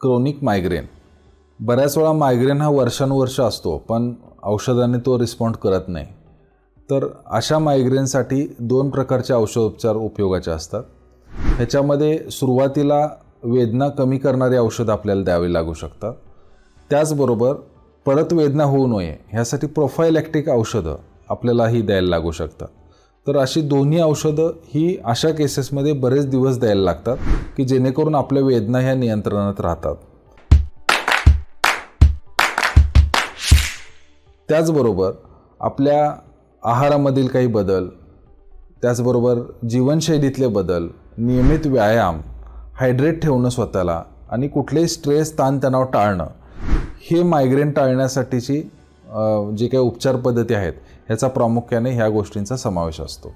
Chronic migraine. बऱ्याच वेळा migraine हा वर्षानुवर्ष असतो, पण औषधाने तो रिस्पॉन्ड करत नाही. तर अशा मायग्रेनसाठी 2 प्रकारचे औषधोपचार उपयोगाचे असतात. ह्याच्यामध्ये सुरुवातीला वेदना कमी करणारी औषधं आपल्याला द्यावी लागू शकतात. त्याचबरोबर परत वेदना होऊ नये ह्यासाठी प्रोफायलॅक्टिक औषधं आपल्यालाही द्यायला लागू शकतात. तर अशी दोन्ही औषधं ही अशा केसेसमध्ये बरेच दिवस द्यायला लागतात की जेणेकरून आपल्या वेदना ह्या नियंत्रणात राहतात. त्याचबरोबर आपल्या आहारामधील काही बदल, त्याचबरोबर जीवनशैलीतले बदल, नियमित व्यायाम, हायड्रेट ठेवणं स्वतःला आणि कुठलेही स्ट्रेस, ताणतणाव टाळणं, हे मायग्रेन टाळण्यासाठीची जे काही उपचार पद्धती आहेत ह्याचा प्रामुख्याने ह्या गोष्टींचा समावेश असतो.